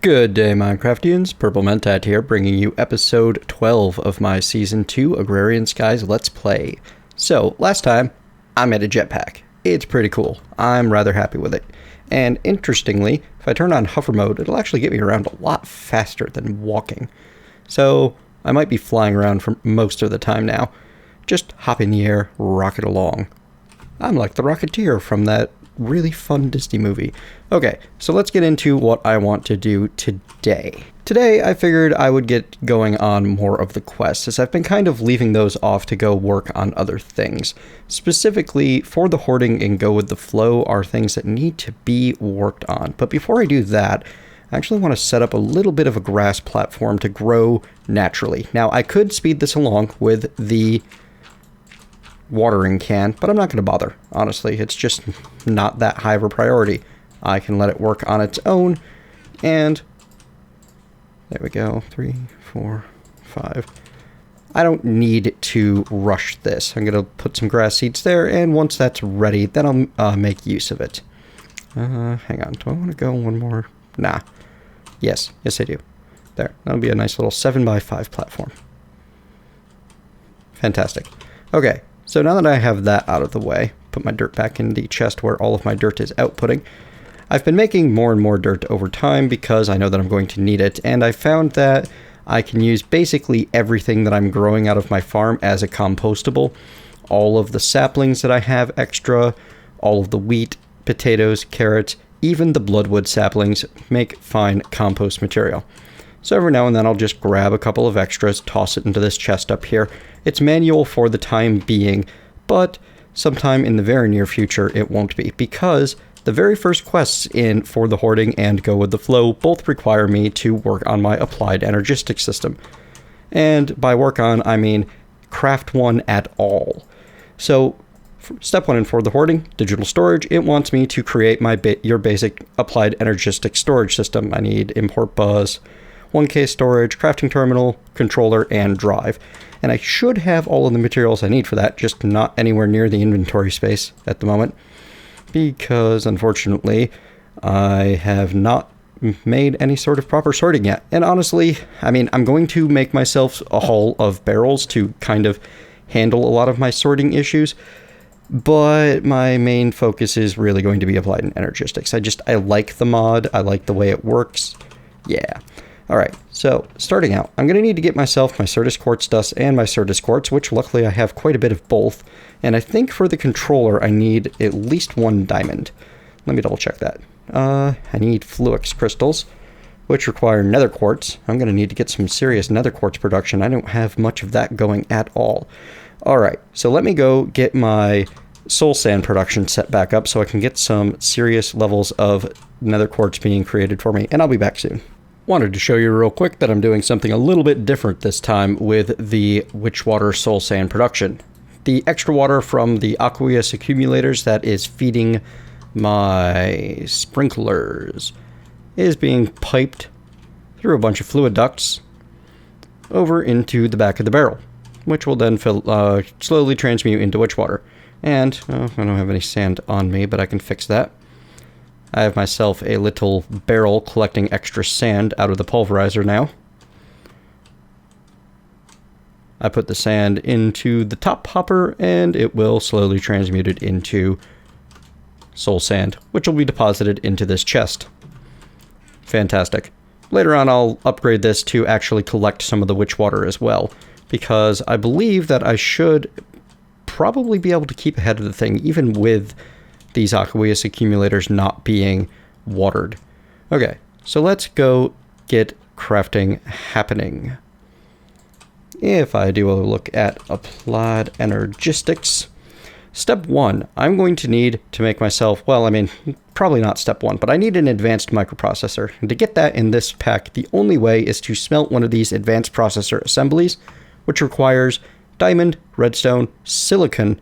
Good day, Minecraftians. Purple Mentat here, bringing you episode 12 of my Season 2 Agrarian Skies Let's Play. So, last time, I made a jetpack. It's pretty cool. I'm rather happy with it. And interestingly, if I turn on hover mode, it'll actually get me around a lot faster than walking. So, I might be flying around for most of the time now. Just hop in the air, rocket along. I'm like the Rocketeer from that really fun Disney movie. Okay, so let's get into what I want to do today. Today, I figured I would get going on more of the quests, as I've been kind of leaving those off to go work on other things. Specifically, for the hoarding and go with the flow are things that need to be worked on. But before I do that, I actually want to set up a little bit of a grass platform to grow naturally. Now, I could speed this along with the watering can, but I'm not going to bother. Honestly, it's just not that high of a priority. I can let it work on its own, and there we go. 3, 4, 5. I don't need to rush this. I'm going to put some grass seeds there, and once that's ready, then I'll make use of it. Hang on. Do I want to go one more? Nah. Yes I do. There. That'll be a nice little 7x5 platform. Fantastic. Okay. So now that I have that out of the way, put my dirt back in the chest where all of my dirt is outputting. I've been making more and more dirt over time because I know that I'm going to need it, and I found that I can use basically everything that I'm growing out of my farm as a compostable. All of the saplings that I have extra, all of the wheat, potatoes, carrots, even the bloodwood saplings make fine compost material. So every now and then I'll just grab a couple of extras, toss it into this chest up here. It's manual for the time being, but sometime in the very near future it won't be, because the very first quests in For the Hoarding and Go With The Flow both require me to work on my applied Energistics system. And by work on, I mean craft one at all. So step 1 in For the Hoarding, digital storage, it wants me to create your basic applied Energistics storage system. I need import bus, 1K storage, crafting terminal, controller, and drive. And I should have all of the materials I need for that, just not anywhere near the inventory space at the moment, because unfortunately I have not made any sort of proper sorting yet. And honestly, I mean, I'm going to make myself a haul of barrels to kind of handle a lot of my sorting issues, but my main focus is really going to be applied in Energistics. I like the mod, I like the way it works. Yeah. Alright, so starting out, I'm going to need to get myself my Certus Quartz Dust and my Certus Quartz, which luckily I have quite a bit of both. And I think for the controller I need at least 1 diamond. Let me double check that. I need Fluix crystals, which require nether quartz. I'm going to need to get some serious nether quartz production. I don't have much of that going at all. Alright, so let me go get my soul sand production set back up so I can get some serious levels of nether quartz being created for me, and I'll be back soon. Wanted to show you real quick that I'm doing something a little bit different this time with the Witchwater soul sand production. The extra water from the aqueous accumulators that is feeding my sprinklers is being piped through a bunch of fluid ducts over into the back of the barrel, which will then slowly transmute into Witchwater. And I don't have any sand on me, but I can fix that. I have myself a little barrel collecting extra sand out of the pulverizer now. I put the sand into the top hopper, and it will slowly transmute it into soul sand, which will be deposited into this chest. Fantastic. Later on, I'll upgrade this to actually collect some of the witch water as well, because I believe that I should probably be able to keep ahead of the thing, even with these aqueous accumulators not being watered. Okay, so let's go get crafting happening. If I do a look at applied Energistics, step 1, I'm going to need to make myself, well, I mean, probably not step 1, but I need an advanced microprocessor. And to get that in this pack, the only way is to smelt one of these advanced processor assemblies, which requires diamond, redstone, silicon,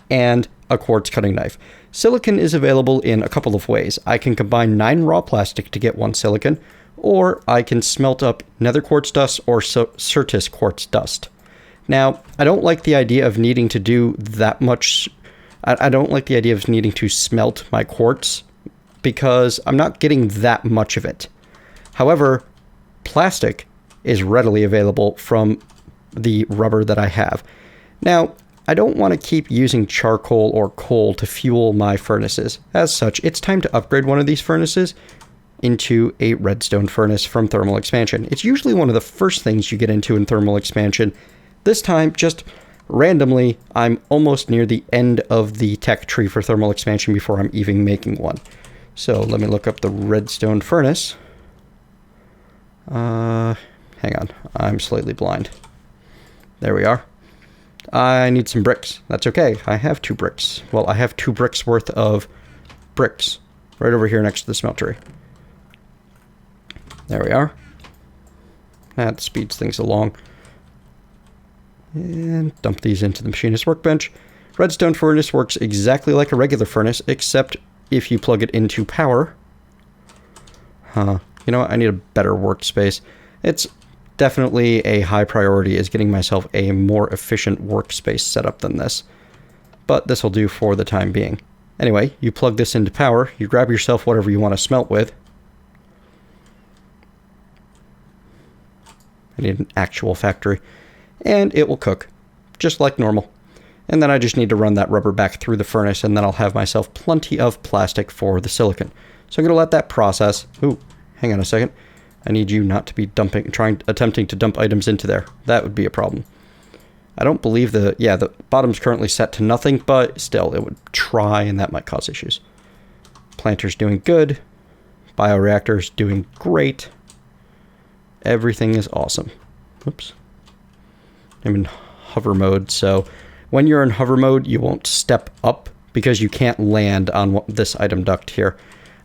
and a quartz cutting knife. Silicon is available in a couple of ways. I can combine 9 raw plastic to get 1 silicon, or I can smelt up nether quartz dust or Certus quartz dust. Now, I don't like the idea of needing to do that much. I don't like the idea of needing to smelt my quartz because I'm not getting that much of it. However, plastic is readily available from the rubber that I have. Now, I don't want to keep using charcoal or coal to fuel my furnaces. As such, it's time to upgrade one of these furnaces into a redstone furnace from thermal expansion. It's usually one of the first things you get into in thermal expansion. This time, just randomly, I'm almost near the end of the tech tree for thermal expansion before I'm even making one. So let me look up the redstone furnace. Hang on, I'm slightly blind. There we are. I need some bricks. That's okay. I have 2 bricks. Well, I have 2 bricks worth of bricks right over here next to the smeltery. There we are. That speeds things along. And dump these into the machinist workbench. Redstone furnace works exactly like a regular furnace, except if you plug it into power. You know what? I need a better workspace. It's definitely a high priority is getting myself a more efficient workspace setup than this. But this will do for the time being. Anyway, you plug this into power, you grab yourself whatever you want to smelt with. I need an actual factory. And it will cook, just like normal. And then I just need to run that rubber back through the furnace, and then I'll have myself plenty of plastic for the silicon. So I'm going to let that process. Ooh, hang on a second. I need you not to be attempting to dump items into there. That would be a problem. I don't believe the bottom's currently set to nothing, but still, it would try, and that might cause issues. Planter's doing good. Bioreactor's doing great. Everything is awesome. Oops. I'm in hover mode, so when you're in hover mode, you won't step up because you can't land on this item duct here.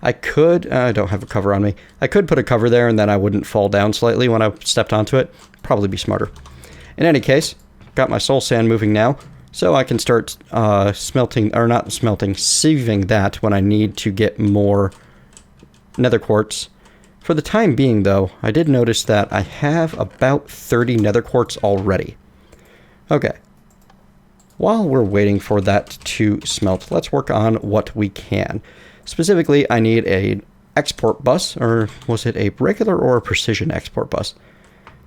I don't have a cover on me. I could put a cover there and then I wouldn't fall down slightly when I stepped onto it. Probably be smarter. In any case, got my soul sand moving now, so I can start sieving that when I need to get more nether quartz. For the time being, though, I did notice that I have about 30 nether quartz already. Okay. While we're waiting for that to smelt, let's work on what we can. Specifically, I need an export bus, or was it a regular or a precision export bus?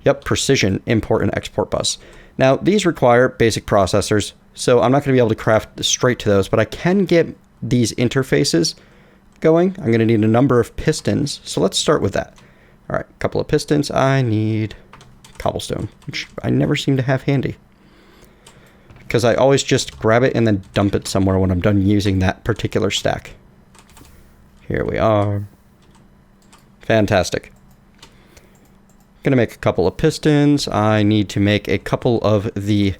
Yep, precision import and export bus. Now, these require basic processors, so I'm not going to be able to craft straight to those, but I can get these interfaces going. I'm going to need a number of pistons, so let's start with that. All right, a couple of pistons. I need cobblestone, which I never seem to have handy, because I always just grab it and then dump it somewhere when I'm done using that particular stack. Here we are. Fantastic. Gonna make a couple of pistons. I need to make a couple of the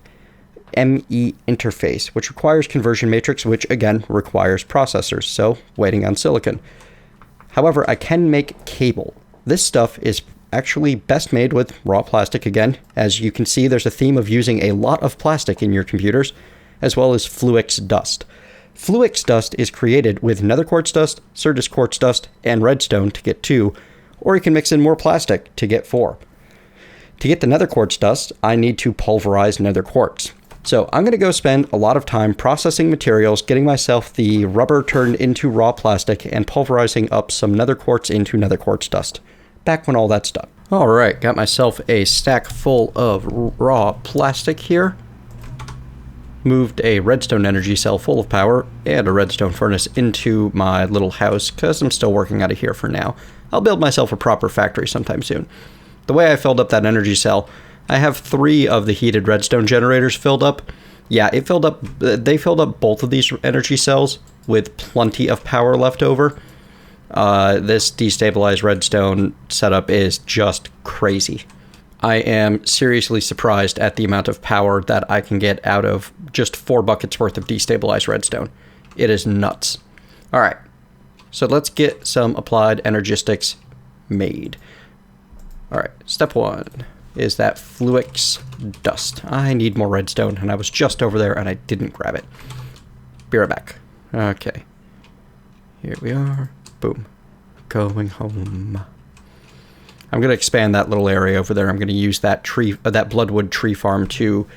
ME interface, which requires conversion matrix, which again requires processors, so waiting on silicon. However, I can make cable. This stuff is actually best made with raw plastic again. As you can see, there's a theme of using a lot of plastic in your computers, as well as Fluix dust. Fluix dust is created with nether quartz dust, Certus quartz dust, and redstone to get 2, or you can mix in more plastic to get 4. To get the nether quartz dust, I need to pulverize nether quartz. So I'm going to go spend a lot of time processing materials, getting myself the rubber turned into raw plastic, and pulverizing up some nether quartz into nether quartz dust. Back when all that's done. All right, got myself a stack full of raw plastic here. Moved a redstone energy cell full of power and a redstone furnace into my little house because I'm still working out of here for now. I'll build myself a proper factory sometime soon. The way I filled up that energy cell, I have 3 of the heated redstone generators filled up. Yeah, they filled up both of these energy cells with plenty of power left over. This destabilized redstone setup is just crazy. I am seriously surprised at the amount of power that I can get out of just 4 buckets worth of destabilized redstone. It is nuts. All right, so let's get some applied Energistics made. All right, step 1 is that Fluix dust. I need more redstone, and I was just over there, and I didn't grab it. Be right back. Okay, here we are. Boom. Going home. I'm going to expand that little area over there. I'm going to use that that bloodwood tree farm to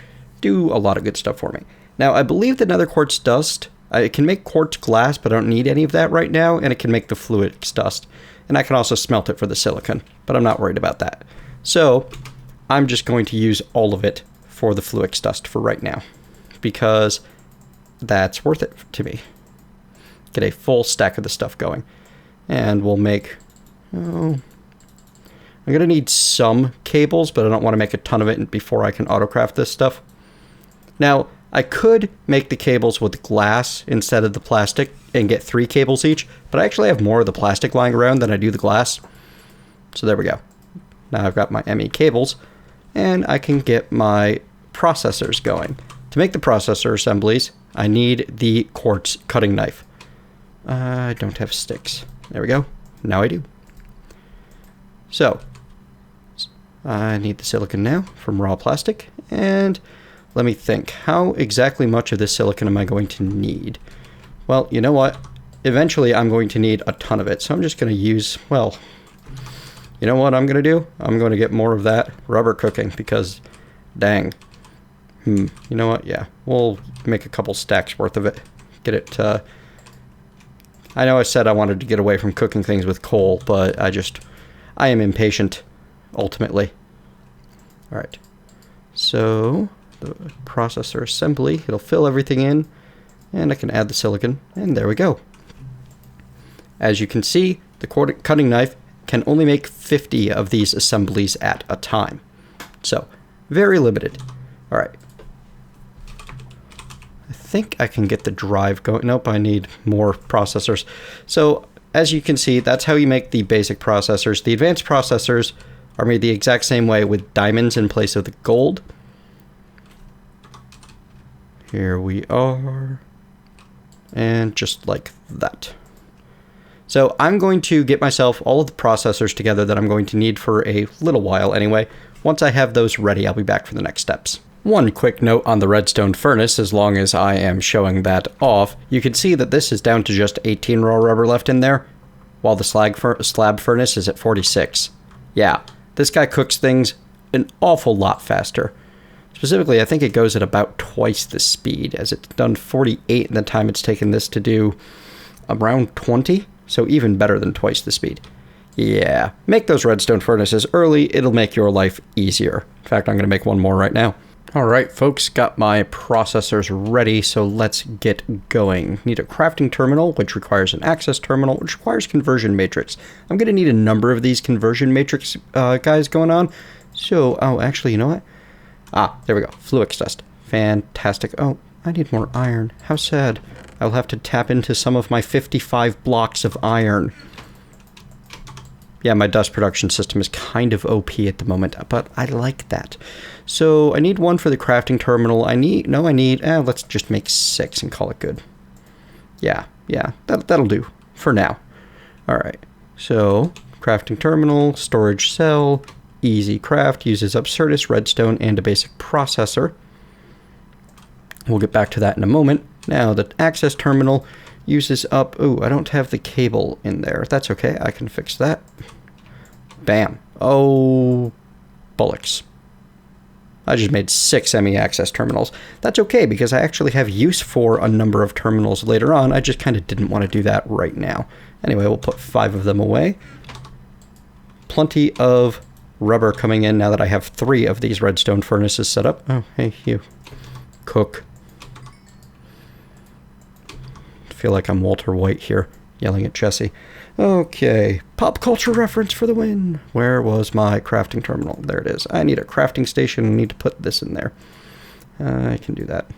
do a lot of good stuff for me. Now, I believe the nether quartz dust, it can make quartz glass, but I don't need any of that right now, and it can make the Fluix dust. and I can also smelt it for the silicon, but I'm not worried about that. So I'm just going to use all of it for the Fluix dust for right now, because that's worth it to me. Get a full stack of the stuff going, and we'll make, I'm going to need some cables, but I don't want to make a ton of it before I can autocraft this stuff. Now, I could make the cables with glass instead of the plastic and get 3 cables each, but I actually have more of the plastic lying around than I do the glass. So there we go. Now I've got my ME cables, and I can get my processors going. To make the processor assemblies, I need the quartz cutting knife. I don't have sticks. There we go. Now I do. So, I need the silicon now from raw plastic, and let me think. How exactly much of this silicon am I going to need? Well, you know what? Eventually I'm going to need a ton of it, so I'm just going to use, well, you know what I'm going to do? I'm going to get more of that rubber cooking, because dang. You know what? Yeah, we'll make a couple stacks worth of it. Get it, I know I said I wanted to get away from cooking things with coal, but I am impatient, ultimately. Alright, so the processor assembly, it'll fill everything in, and I can add the silicon, and there we go. As you can see, the cutting knife can only make 50 of these assemblies at a time. So, very limited. Alright. I think I can get the drive going. Nope, I need more processors. So, as you can see, that's how you make the basic processors. The advanced processors are made the exact same way with diamonds in place of the gold. Here we are. And just like that. So I'm going to get myself all of the processors together that I'm going to need for a little while anyway. Once I have those ready, I'll be back for the next steps. One quick note on the redstone furnace, as long as I am showing that off, you can see that this is down to just 18 raw rubber left in there, while the slab furnace is at 46. Yeah, this guy cooks things an awful lot faster. Specifically, I think it goes at about twice the speed, as it's done 48 in the time it's taken this to do around 20, so even better than twice the speed. Yeah, make those redstone furnaces early, it'll make your life easier. In fact, I'm going to make one more right now. Alright folks, got my processors ready, so let's get going. Need a crafting terminal, which requires an access terminal, which requires conversion matrix. I'm going to need a number of these conversion matrix guys going on. So, oh, actually, you know what? Ah, there we go. Fluix dust. Fantastic. Oh, I need more iron. How sad. I'll have to tap into some of my 55 blocks of iron. Yeah, my dust production system is kind of OP at the moment, but I like that. So I need one for the crafting terminal. Let's just make 6 and call it good. Yeah, that'll do for now. All right, so crafting terminal, storage cell, easy craft, uses Absurdus, redstone, and a basic processor. We'll get back to that in a moment. Now the access terminal uses up, ooh, I don't have the cable in there. That's okay, I can fix that. Bam. Oh, bullocks. I just made 6 ME access terminals. That's okay, because I actually have use for a number of terminals later on. I just kind of didn't want to do that right now. Anyway, we'll put 5 of them away. Plenty of rubber coming in now that I have 3 of these redstone furnaces set up. Oh, hey, you. Cook. Feel like I'm Walter White here, yelling at Jesse. Okay, pop culture reference for the win. Where was my crafting terminal? There it is. I need a crafting station. I need to put this in there. I can do that.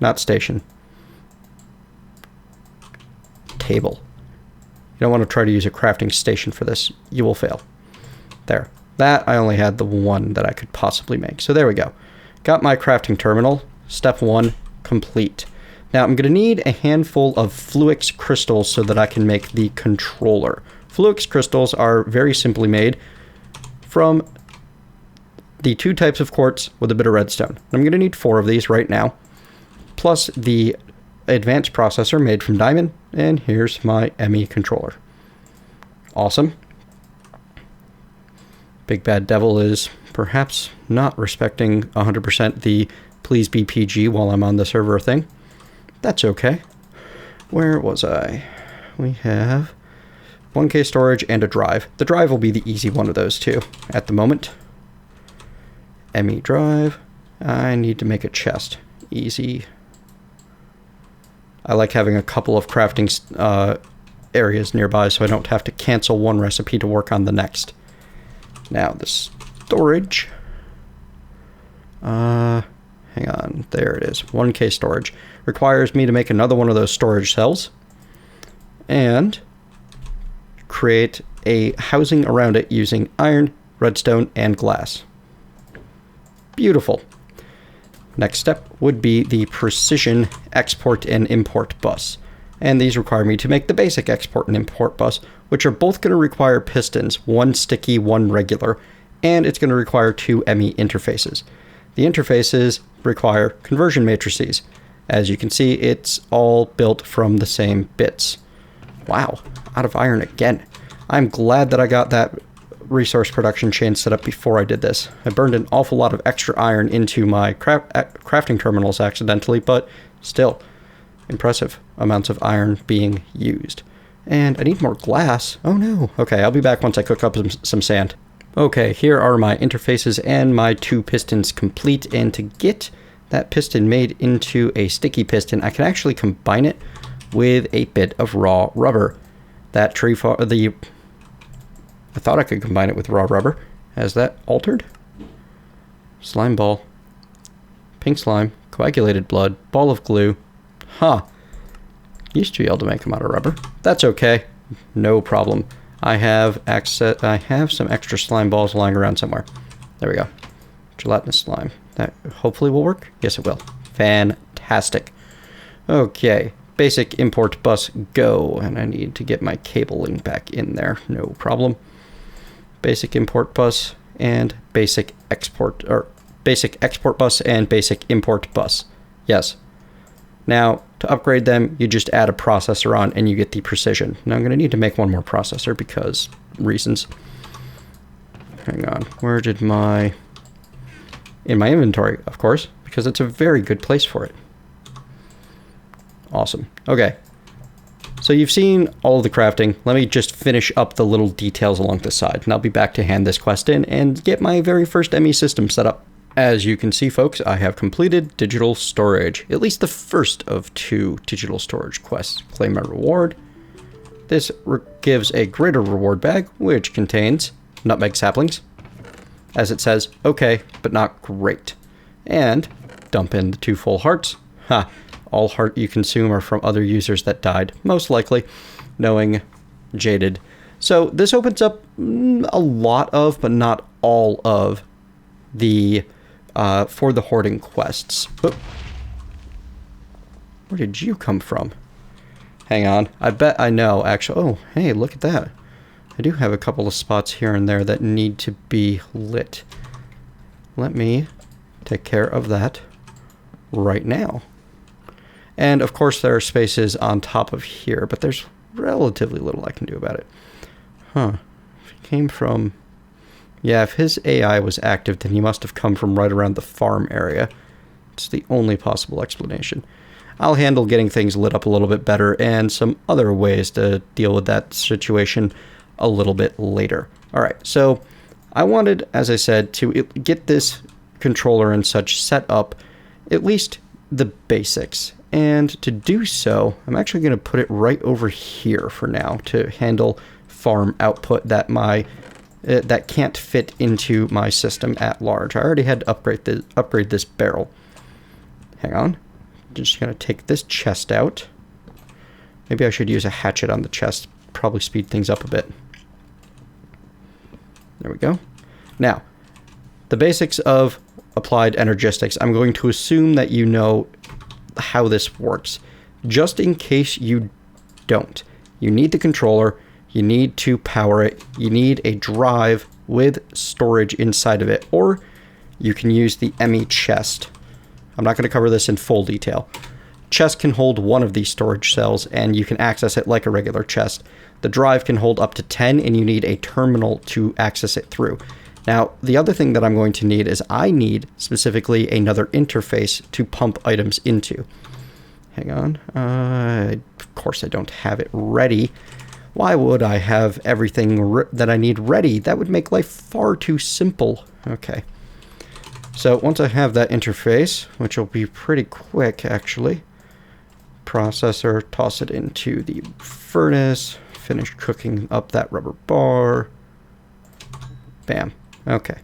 Not station. Table. You don't want to try to use a crafting station for this. You will fail. There. That, I only had the one that I could possibly make. So there we go. Got my crafting terminal. Step 1. Complete. Now I'm going to need a handful of Fluix crystals so that I can make the controller. Fluix crystals are very simply made from the 2 types of quartz with a bit of redstone. I'm going to need 4 of these right now, plus the advanced processor made from diamond, and here's my ME controller. Awesome. Big Bad Devil is perhaps not respecting 100% the please be PG while I'm on the server thing. That's okay. Where was I? we have 1K storage and a drive. The drive will be the easy one of those two at the moment. ME drive. I need to make a chest. Easy. I like having a couple of crafting areas nearby so I don't have to cancel one recipe to work on the next. Now the storage. Hang on, there it is. 1K storage. Requires me to make another one of those storage cells and create a housing around it using iron, redstone, and glass. Beautiful. Next step would be the precision export and import bus. And these require me to make the basic export and import bus, which are both going to require pistons, one sticky, one regular, and it's going to require two ME interfaces. The interfaces require conversion matrices. As you can see, it's all built from the same bits. Wow, out of iron again. I'm glad that I got that resource production chain set up before I did this. I burned an awful lot of extra iron into my crafting terminals accidentally, but still, impressive amounts of iron being used. And I need more glass. Oh no. Okay, I'll be back once I cook up some sand. Okay, here are my interfaces and my two pistons complete, and to get that piston made into a sticky piston, I can actually combine it with a bit of raw rubber. That I thought I could combine it with raw rubber. Has that altered? Slime ball. Pink slime. Coagulated blood. Ball of glue. Huh. Used to be able to make them out of rubber. That's okay. No problem. I have some extra slime balls lying around somewhere. There we go. Gelatinous slime. That hopefully will work. Yes, it will. Fantastic. Okay. Basic import bus go. And I need to get my cabling back in there. No problem. Basic import bus and basic export, or basic export bus and basic import bus. Yes. Now, to upgrade them, you just add a processor on and you get the precision. Now I'm going to need to make one more processor because reasons. Hang on. Where did in my inventory, of course, because it's a very good place for it. Awesome. Okay. So you've seen all of the crafting. Let me just finish up the little details along the side, and I'll be back to hand this quest in and get my very first ME system set up. As you can see, folks, I have completed digital storage, at least the first of 2 digital storage quests. Claim my reward. This gives a greater reward bag, which contains nutmeg saplings. As it says, okay, but not great. And dump in the 2 full hearts. Ha! All heart you consume are from other users that died, most likely, knowing Jaded. So this opens up a lot of, but not all of, the for the hoarding quests. Oop. Where did you come from? Hang on. I bet I know, actually. Oh, hey, look at that. I do have a couple of spots here and there that need to be lit. Let me take care of that right now. And of course there are spaces on top of here, but there's relatively little I can do about it. Huh. If he came from... Yeah, if his AI was active, then he must have come from right around the farm area. It's the only possible explanation. I'll handle getting things lit up a little bit better and some other ways to deal with that situation a little bit later. Alright, so I wanted, as I said, to get this controller and such set up, at least the basics. And to do so, I'm actually going to put it right over here for now to handle farm output that that can't fit into my system at large. I already had to upgrade this barrel. Hang on. Just going to take this chest out. Maybe I should use a hatchet on the chest. Probably speed things up a bit. There we go. Now, the basics of applied energistics. I'm going to assume that you know how this works. Just in case you don't. You need the controller. You need to power it. You need a drive with storage inside of it. Or you can use the ME chest. I'm not going to cover this in full detail. Chest can hold one of these storage cells and you can access it like a regular chest. The drive can hold up to 10 and you need a terminal to access it through. Now, the other thing that I'm going to need is I need specifically another interface to pump items into. Hang on. Of course I don't have it ready. Why would I have everything that I need ready? That would make life far too simple. Okay. So once I have that interface, which will be pretty quick actually, processor, toss it into the furnace, finish cooking up that rubber bar. Bam. Okay.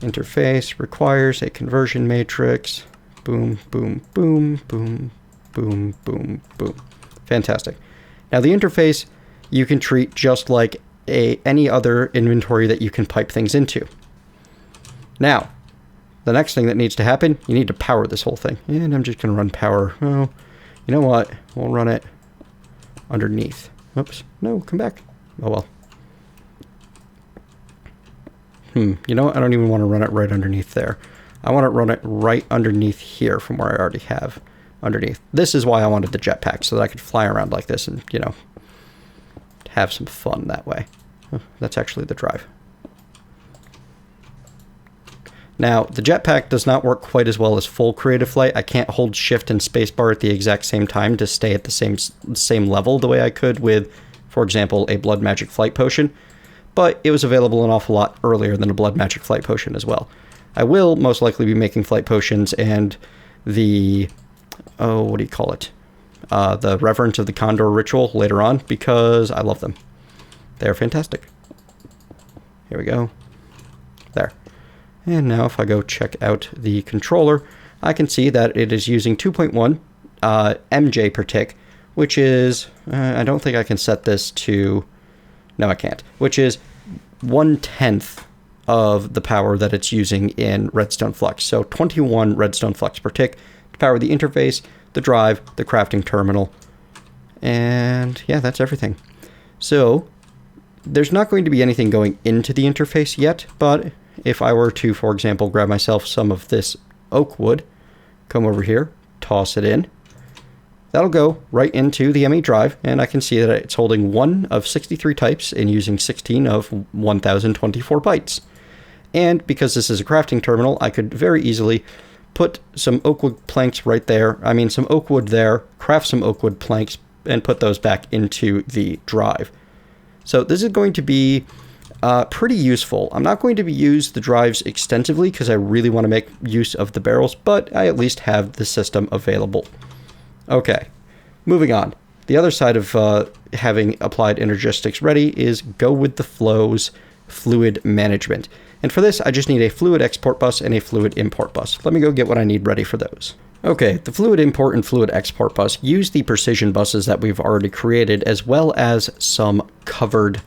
Interface requires a conversion matrix. Boom, boom, boom, boom, boom, boom, boom. Fantastic. Now the interface you can treat just like any other inventory that you can pipe things into. Now, the next thing that needs to happen, you need to power this whole thing. And I'm just going to run power. Oh, you know what? We'll run it underneath. Oops. No, come back. Oh, well. You know what? I don't even want to run it right underneath there. I want to run it right underneath here from where I already have underneath. This is why I wanted the jetpack, so that I could fly around like this and, you know, have some fun that way. Oh, that's actually the drive. Now, the jetpack does not work quite as well as full creative flight. I can't hold shift and spacebar at the exact same time to stay at the same level the way I could with, for example, a blood magic flight potion. But it was available an awful lot earlier than a blood magic flight potion as well. I will most likely be making flight potions and the, oh, what do you call it? The Reverence of the Condor ritual later on because I love them. They're fantastic. Here we go. There. And now if I go check out the controller, I can see that it is using 2.1 MJ per tick, which is, I don't think I can set this to, no I can't, which is 1/10 of the power that it's using in Redstone Flux. So 21 Redstone Flux per tick to power the interface, the drive, the crafting terminal, and yeah, that's everything. So there's not going to be anything going into the interface yet, but if I were to, for example, grab myself some of this oak wood, come over here, toss it in, that'll go right into the ME drive, and I can see that it's holding 1 of 63 types and using 16 of 1024 bytes. And because this is a crafting terminal, I could very easily put some oak wood planks right there, some oak wood there, craft some oak wood planks, and put those back into the drive. So this is going to be pretty useful. I'm not going to use the drives extensively because I really want to make use of the barrels, but I at least have the system available. Okay, moving on. The other side of having applied Energistics ready is go with the flow's fluid management. And for this, I just need a fluid export bus and a fluid import bus. Let me go get what I need ready for those. Okay, the fluid import and fluid export bus use the precision buses that we've already created, as well as some covered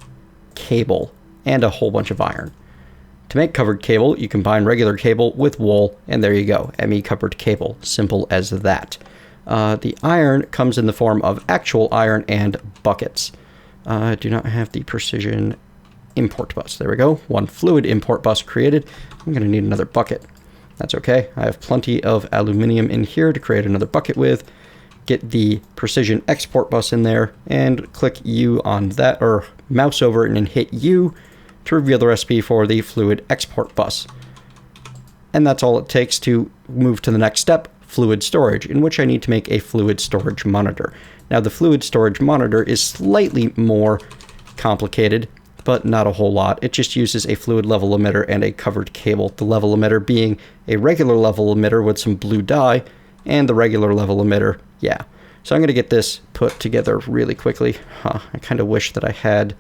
cable and a whole bunch of iron. To make covered cable, you combine regular cable with wool, and there you go, ME covered cable. Simple as that. The iron comes in the form of actual iron and buckets. I do not have the precision import bus. There we go. One fluid import bus created. I'm going to need another bucket. That's okay. I have plenty of aluminium in here to create another bucket with. Get the precision export bus in there and click U on that, or mouse over it and hit U to reveal the recipe for the fluid export bus. And that's all it takes to move to the next step, fluid storage, in which I need to make a fluid storage monitor. Now the fluid storage monitor is slightly more complicated, but not a whole lot. It just uses a fluid level emitter and a covered cable. The level emitter being a regular level emitter with some blue dye, and the regular level emitter, yeah. So I'm going to get this put together really quickly. I kind of wish that I had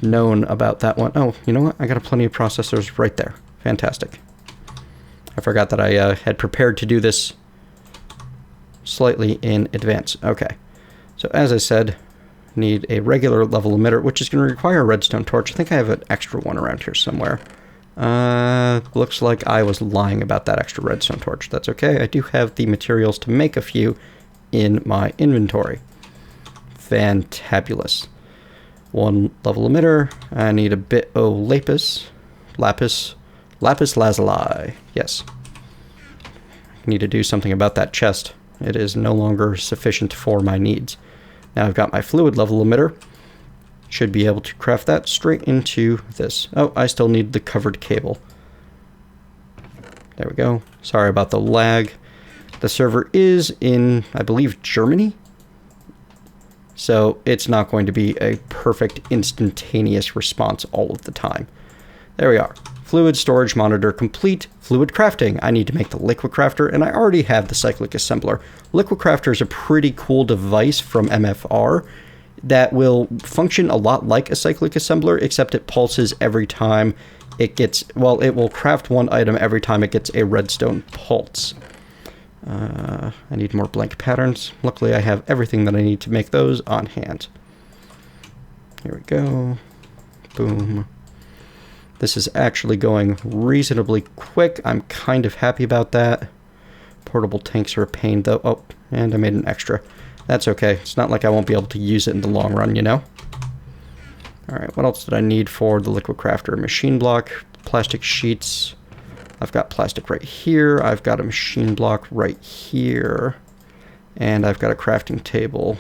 known about that one. Oh, you know what? I got plenty of processors right there. Fantastic. I forgot that I had prepared to do this slightly in advance. Okay. So as I said, need a regular level emitter, which is going to require a redstone torch. I think I have an extra one around here somewhere. Looks like I was lying about that extra redstone torch. That's okay. I do have the materials to make a few in my inventory. Fantabulous. One level emitter. I need a bit of lapis lazuli. Yes. I need to do something about that chest. It is no longer sufficient for my needs. Now I've got my fluid level emitter. Should be able to craft that straight into this. Oh, I still need the covered cable. There we go. Sorry about the lag. The server is in, I believe, Germany. So it's not going to be a perfect instantaneous response all of the time. There we are. Fluid storage monitor complete. Fluid crafting. I need to make the liquid crafter, and I already have the cyclic assembler. Liquid crafter is a pretty cool device from MFR that will function a lot like a cyclic assembler, except it pulses every time it gets, well, it will craft one item every time it gets a redstone pulse. I need more blank patterns. Luckily, I have everything that I need to make those on hand. Here we go. Boom. This is actually going reasonably quick. I'm kind of happy about that. Portable tanks are a pain, though. Oh, and I made an extra. That's okay. It's not like I won't be able to use it in the long run, you know? Alright, what else did I need for the liquid crafter? Machine block, plastic sheets. I've got plastic right here. I've got a machine block right here. And I've got a crafting table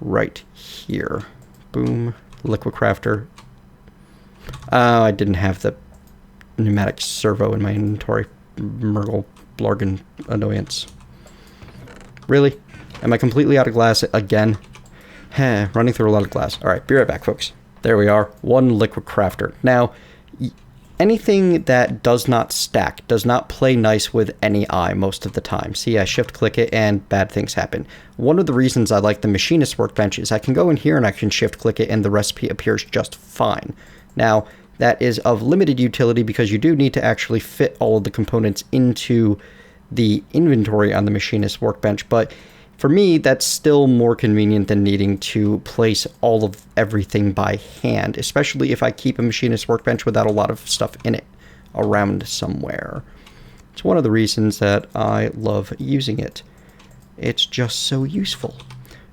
right here. Boom. Liquid crafter. I didn't have the pneumatic servo in my inventory. Murgle Blargan annoyance. Really? Am I completely out of glass again? Running through a lot of glass. Alright, be right back, folks. There we are. One liquid crafter. Now, anything that does not stack does not play nice with any eye most of the time. See, I shift click it and bad things happen. One of the reasons I like the machinist workbench is I can go in here and I can shift click it and the recipe appears just fine. Now, that is of limited utility because you do need to actually fit all of the components into the inventory on the machinist workbench, but for me, that's still more convenient than needing to place all of everything by hand, especially if I keep a machinist workbench without a lot of stuff in it around somewhere. It's one of the reasons that I love using it. It's just so useful.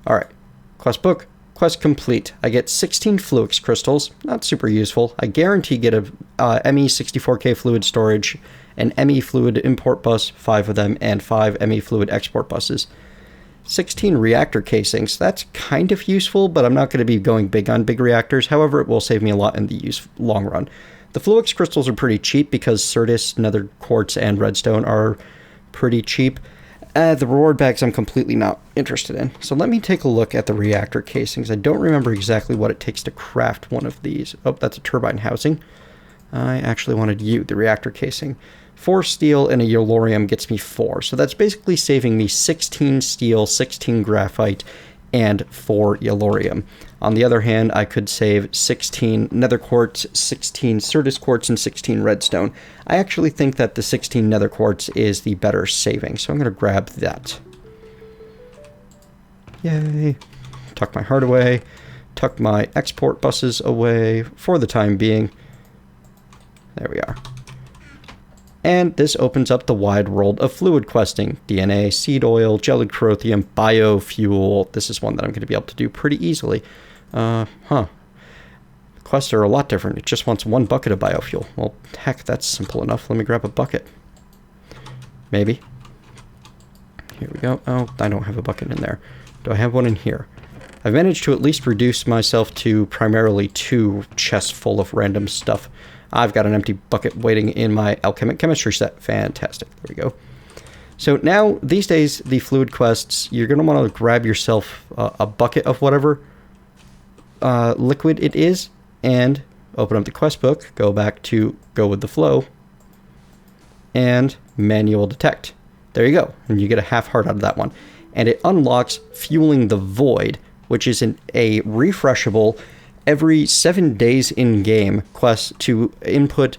Alright, quest book. Quest complete. I get 16 Fluix crystals. Not super useful. I guarantee get a ME64K fluid storage, an ME fluid import bus, 5 of them, and 5 ME fluid export buses. 16 reactor casings. That's kind of useful, but I'm not going to be going big on big reactors. However, it will save me a lot in the long run. The Fluix crystals are pretty cheap because Certus, nether quartz, and redstone are pretty cheap. The reward bags I'm completely not interested in. So let me take a look at the reactor casings. I don't remember exactly what it takes to craft one of these. Oh, that's a turbine housing. I actually wanted you, the reactor casing. 4 steel and a yellorium gets me 4. So that's basically saving me 16 steel, 16 graphite, and 4 yellorium. On the other hand, I could save 16 nether quartz, 16 Certus quartz, and 16 redstone. I actually think that the 16 nether quartz is the better saving, so I'm going to grab that. Yay. Tuck my heart away. Tuck my export buses away for the time being. There we are. And this opens up the wide world of fluid questing. DNA, seed oil, gelid corothium, biofuel. This is one that I'm going to be able to do pretty easily. Quests are a lot different. It just wants 1 bucket of biofuel. Well, heck, that's simple enough. Let me grab a bucket. Maybe. Here we go. Oh, I don't have a bucket in there. Do I have one in here? I've managed to at least reduce myself to primarily 2 chests full of random stuff. I've got an empty bucket waiting in my alchemic chemistry set. Fantastic. There we go. So now, these days, the fluid quests, you're going to want to grab yourself a bucket of whatever liquid it is, and open up the quest book, go back to go with the flow, and manual detect. There you go. And you get a half heart out of that one. And it unlocks fueling the void, which is a refreshable every 7 days in-game quest to input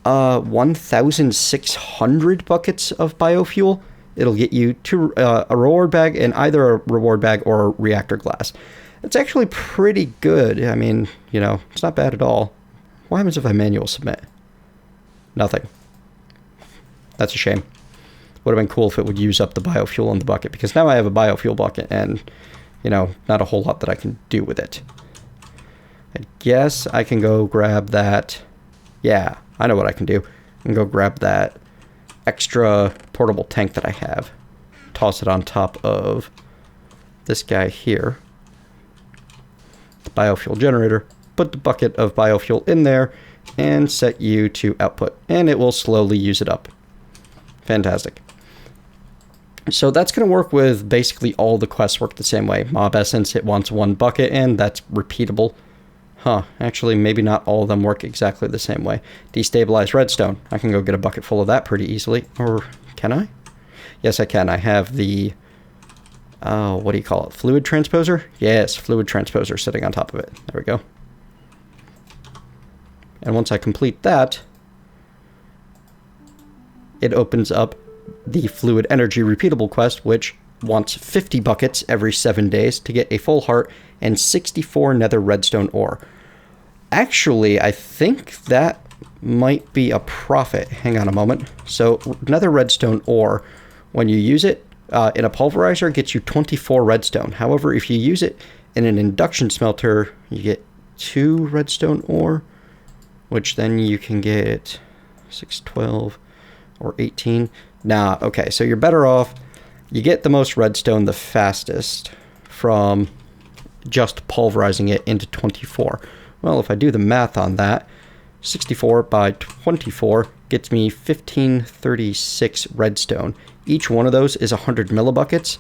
1,600 buckets of biofuel. It'll get you to a reward bag, and either a reward bag or a reactor glass. It's actually pretty good. I mean, you know, it's not bad at all. What happens if I manual submit? Nothing. That's a shame. Would have been cool if it would use up the biofuel in the bucket, because now I have a biofuel bucket and, you know, not a whole lot that I can do with it. I guess I can go grab that. Yeah, I know what I can do. I can go grab that extra portable tank that I have. Toss it on top of this guy here. The biofuel generator. Put the bucket of biofuel in there and set you to output. And it will slowly use it up. Fantastic. So that's going to work with basically all the quests work the same way. Mob Essence, it wants 1 bucket, and that's repeatable. Huh, actually, maybe not all of them work exactly the same way. Destabilized redstone. I can go get a bucket full of that pretty easily. Or can I? Yes, I can. I have the, what do you call it? Fluid transposer? Yes, fluid transposer sitting on top of it. There we go. And once I complete that, it opens up the Fluid Energy Repeatable quest, which wants 50 buckets every 7 days to get a full heart and 64 nether redstone ore. Actually, I think that might be a profit. Hang on a moment. So nether redstone ore, when you use it in a pulverizer, gets you 24 redstone. However, if you use it in an induction smelter, you get 2 redstone ore, which then you can get 6, 12, or 18. Nah, okay, so you're better off. You get the most redstone the fastest from just pulverizing it into 24. Well, if I do the math on that, 64 by 24 gets me 1536 redstone. Each one of those is 100 millibuckets.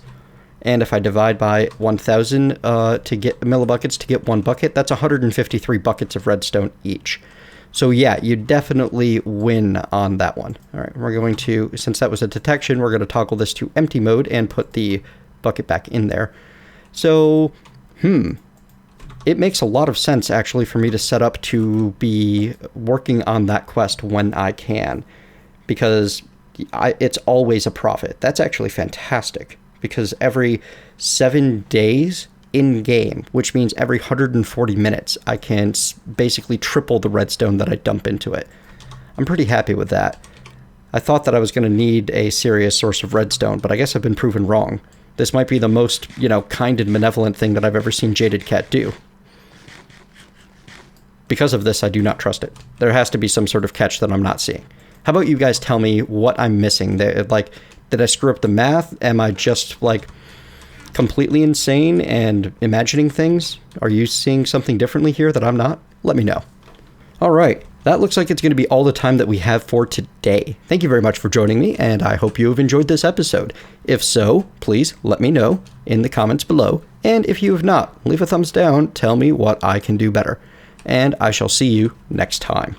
And if I divide by 1,000 to get millibuckets to get 1 bucket, that's 153 buckets of redstone each. So yeah, you definitely win on that one. All right, we're going to, since that was a detection, we're going to toggle this to empty mode and put the bucket back in there. So, it makes a lot of sense actually for me to set up to be working on that quest when I can, because it's always a profit. That's actually fantastic, because every 7 days in game, which means every 140 minutes, I can basically triple the redstone that I dump into it. I'm pretty happy with that. I thought that I was going to need a serious source of redstone, but I guess I've been proven wrong. This might be the most, kind and benevolent thing that I've ever seen Jadedcat do. Because of this, I do not trust it. There has to be some sort of catch that I'm not seeing. How about you guys tell me what I'm missing? Like, did I screw up the math? Am I just, completely insane and imagining things? Are you seeing something differently here that I'm not? Let me know. All right, that looks like it's going to be all the time that we have for today. Thank you very much for joining me, and I hope you have enjoyed this episode. If so, please let me know in the comments below. And if you have not, leave a thumbs down, tell me what I can do better. And I shall see you next time.